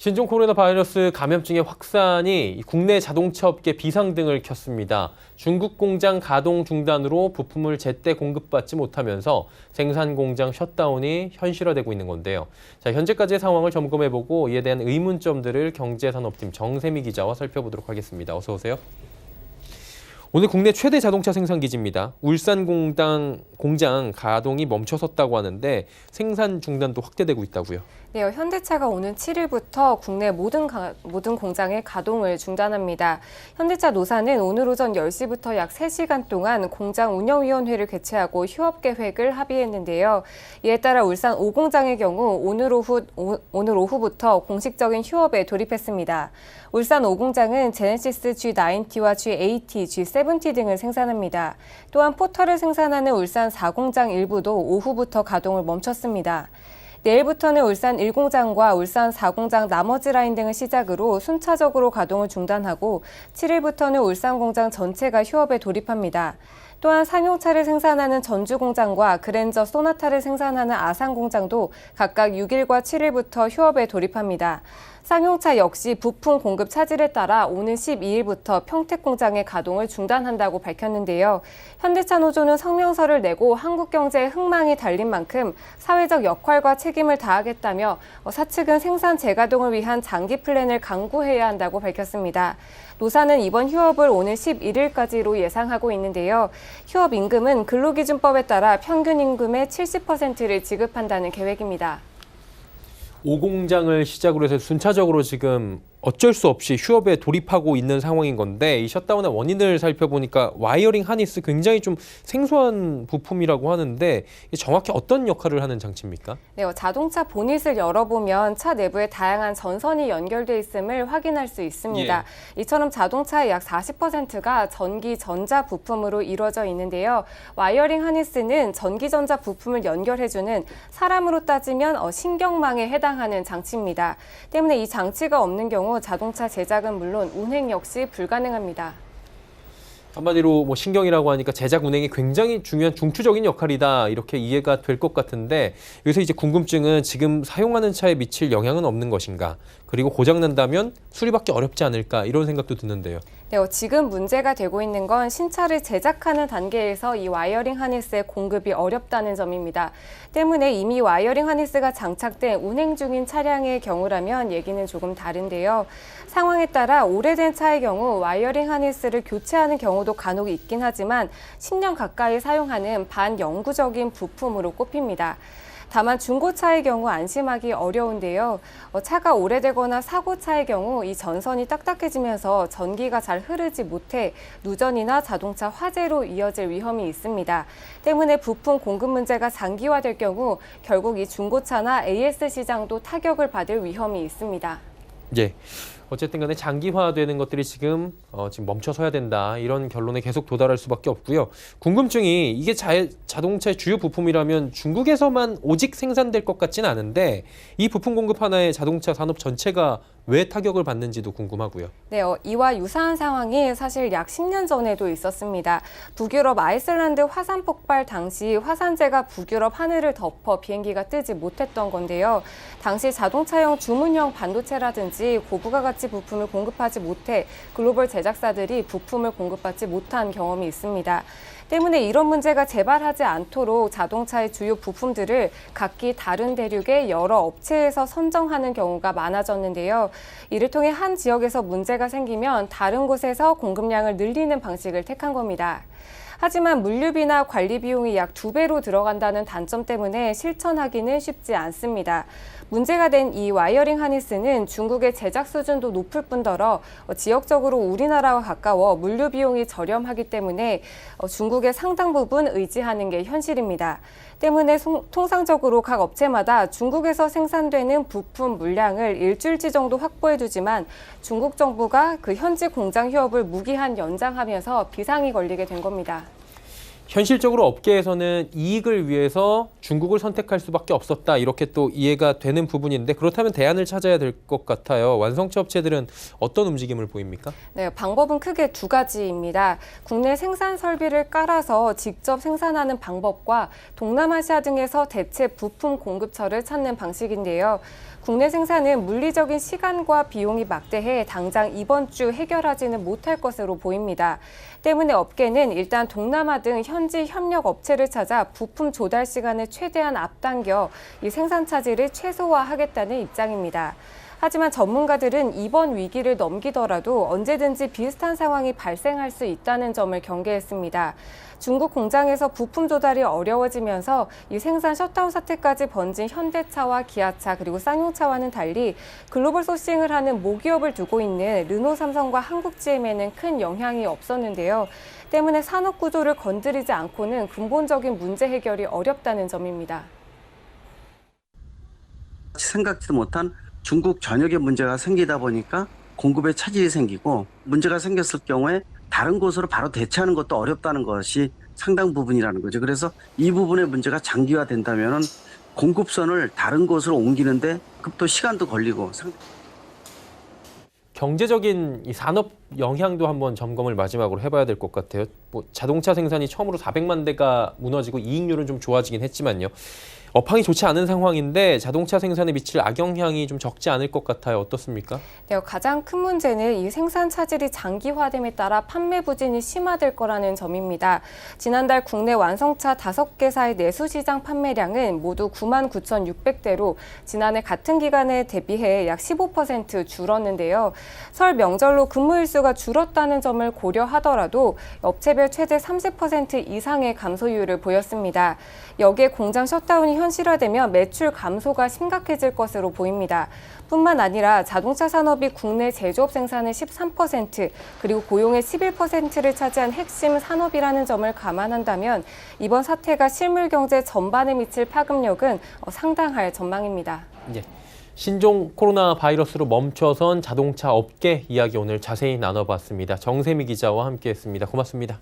신종 코로나 바이러스 감염증의 확산이 국내 자동차 업계 비상등을 켰습니다. 중국 공장 가동 중단으로 부품을 제때 공급받지 못하면서 생산 공장 셧다운이 현실화되고 있는 건데요. 자, 현재까지의 상황을 점검해보고 이에 대한 의문점들을 경제산업팀 정세미 기자와 살펴보도록 하겠습니다. 어서 오세요. 오늘 국내 최대 자동차 생산 기지입니다. 울산 공장 가동이 멈춰섰다고 하는데 생산 중단도 확대되고 있다고요. 네, 현대차가 오는 7일부터 국내 모든 공장의 가동을 중단합니다. 현대차 노사는 오늘 오전 10시부터 약 3시간 동안 공장 운영위원회를 개최하고 휴업 계획을 합의했는데요. 이에 따라 울산 5공장의 경우 오늘 오후부터 공식적인 휴업에 돌입했습니다. 울산 5공장은 제네시스 G90와 G80, G70 등을 생산합니다. 또한 포터를 생산하는 울산 4공장 일부도 오후부터 가동을 멈췄습니다. 내일부터는 울산 1공장과 울산 4공장 나머지 라인 등을 시작으로 순차적으로 가동을 중단하고 7일부터는 울산 공장 전체가 휴업에 돌입합니다. 또한 상용차를 생산하는 전주 공장과 그랜저 소나타를 생산하는 아산 공장도 각각 6일과 7일부터 휴업에 돌입합니다. 쌍용차 역시 부품 공급 차질에 따라 오는 12일부터 평택 공장의 가동을 중단한다고 밝혔는데요. 현대차 노조는 성명서를 내고 한국 경제에 흥망이 달린 만큼 사회적 역할과 책임을 다하겠다며 사측은 생산 재가동을 위한 장기 플랜을 강구해야 한다고 밝혔습니다. 노사는 이번 휴업을 오늘 11일까지로 예상하고 있는데요. 휴업 임금은 근로기준법에 따라 평균 임금의 70%를 지급한다는 계획입니다. 5공장을 시작으로 해서 순차적으로 지금 어쩔 수 없이 휴업에 돌입하고 있는 상황인 건데 이 셧다운의 원인을 살펴보니까 와이어링 하니스 굉장히 좀 생소한 부품이라고 하는데 정확히 어떤 역할을 하는 장치입니까? 네, 자동차 보닛을 열어보면 차 내부에 다양한 전선이 연결돼 있음을 확인할 수 있습니다. 이처럼 자동차의 약 40%가 전기 전자 부품으로 이루어져 있는데요. 와이어링 하니스는 전기 전자 부품을 연결해주는 사람으로 따지면 신경망에 해당하는 장치입니다. 때문에 이 장치가 없는 경우 자동차 제작은 물론 운행 역시 불가능합니다. 한마디로 신경이라고 하니까 제작 운행이 굉장히 중요한 중추적인 역할이다 이렇게 이해가 될 것 같은데 여기서 이제 궁금증은 지금 사용하는 차에 미칠 영향은 없는 것인가? 그리고 고장 난다면 수리받기 어렵지 않을까 이런 생각도 드는데요. 네, 지금 문제가 되고 있는 건 신차를 제작하는 단계에서 이 와이어링 하니스의 공급이 어렵다는 점입니다. 때문에 이미 와이어링 하니스가 장착된 운행 중인 차량의 경우라면 얘기는 조금 다른데요. 상황에 따라 오래된 차의 경우 와이어링 하니스를 교체하는 경우도 간혹 있긴 하지만 10년 가까이 사용하는 반영구적인 부품으로 꼽힙니다. 다만 중고차의 경우 안심하기 어려운데요. 차가 오래되거나 사고차의 경우 이 전선이 딱딱해지면서 전기가 잘 흐르지 못해 누전이나 자동차 화재로 이어질 위험이 있습니다. 때문에 부품 공급 문제가 장기화될 경우 결국 이 중고차나 AS 시장도 타격을 받을 위험이 있습니다. 예. 어쨌든 간에 장기화되는 것들이 지금 멈춰서야 된다 이런 결론에 계속 도달할 수밖에 없고요. 궁금증이 이게 자동차의 주요 부품이라면 중국에서만 오직 생산될 것 같지는 않은데 이 부품 공급 하나에 자동차 산업 전체가 왜 타격을 받는지도 궁금하고요. 네, 이와 유사한 상황이 사실 약 10년 전에도 있었습니다. 북유럽 아이슬란드 화산 폭발 당시 화산재가 북유럽 하늘을 덮어 비행기가 뜨지 못했던 건데요. 당시 자동차용 주문형 반도체라든지 고부가 가치 부품을 공급하지 못해 글로벌 제작사들이 부품을 공급받지 못한 경험이 있습니다. 때문에 이런 문제가 재발하지 않도록 자동차의 주요 부품들을 각기 다른 대륙의 여러 업체에서 선정하는 경우가 많아졌는데요. 이를 통해 한 지역에서 문제가 생기면 다른 곳에서 공급량을 늘리는 방식을 택한 겁니다. 하지만 물류비나 관리 비용이 약 2배로 들어간다는 단점 때문에 실천하기는 쉽지 않습니다. 문제가 된 이 와이어링 하니스는 중국의 제작 수준도 높을 뿐더러 지역적으로 우리나라와 가까워 물류 비용이 저렴하기 때문에 중국의 상당 부분 의지하는 게 현실입니다. 때문에 통상적으로 각 업체마다 중국에서 생산되는 부품 물량을 일주일치 정도 확보해두지만 중국 정부가 그 현지 공장 휴업을 무기한 연장하면서 비상이 걸리게 된 겁니다. 현실적으로 업계에서는 이익을 위해서 중국을 선택할 수밖에 없었다. 이렇게 또 이해가 되는 부분인데 그렇다면 대안을 찾아야 될 것 같아요. 완성차 업체들은 어떤 움직임을 보입니까? 네, 방법은 크게 두 가지입니다. 국내 생산 설비를 깔아서 직접 생산하는 방법과 동남아시아 등에서 대체 부품 공급처를 찾는 방식인데요. 국내 생산은 물리적인 시간과 비용이 막대해 당장 이번 주 해결하지는 못할 것으로 보입니다. 때문에 업계는 일단 동남아 등 현지 협력 업체를 찾아 부품 조달 시간을 최대한 앞당겨 이 생산 차질을 최소화하겠다는 입장입니다. 하지만 전문가들은 이번 위기를 넘기더라도 언제든지 비슷한 상황이 발생할 수 있다는 점을 경계했습니다. 중국 공장에서 부품 조달이 어려워지면서 이 생산 셧다운 사태까지 번진 현대차와 기아차 그리고 쌍용차와는 달리 글로벌 소싱을 하는 모기업을 두고 있는 르노, 삼성과 한국 GM에는 큰 영향이 없었는데요. 때문에 산업 구조를 건드리지 않고는 근본적인 문제 해결이 어렵다는 점입니다. 생각지도 못한 중국 전역에 문제가 생기다 보니까 공급에 차질이 생기고 문제가 생겼을 경우에 다른 곳으로 바로 대체하는 것도 어렵다는 것이 상당 부분이라는 거죠. 그래서 이 부분의 문제가 장기화된다면 공급선을 다른 곳으로 옮기는데 또 시간도 걸리고 경제적인 이 산업 영향도 한번 점검을 마지막으로 해봐야 될 것 같아요. 뭐 자동차 생산이 처음으로 400만 대가 무너지고 이익률은 좀 좋아지긴 했지만요. 업황이 좋지 않은 상황인데 자동차 생산에 미칠 악영향이 좀 적지 않을 것 같아요. 어떻습니까? 네, 가장 큰 문제는 이 생산 차질이 장기화됨에 따라 판매 부진이 심화될 거라는 점입니다. 지난달 국내 완성차 5개사의 내수시장 판매량은 모두 99,600대로 지난해 같은 기간에 대비해 약 15% 줄었는데요. 설 명절로 근무 일수가 줄었다는 점을 고려하더라도 업체별 최대 30% 이상의 감소율을 보였습니다. 여기에 공장 셧다운이 현실화되면 매출 감소가 심각해질 것으로 보입니다. 뿐만 아니라 자동차 산업이 국내 제조업 생산의 13% 그리고 고용의 11%를 차지한 핵심 산업이라는 점을 감안한다면 이번 사태가 실물 경제 전반에 미칠 파급력은 상당할 전망입니다. 예. 신종 코로나 바이러스로 멈춰선 자동차 업계 이야기 오늘 자세히 나눠봤습니다. 정세미 기자와 함께했습니다. 고맙습니다.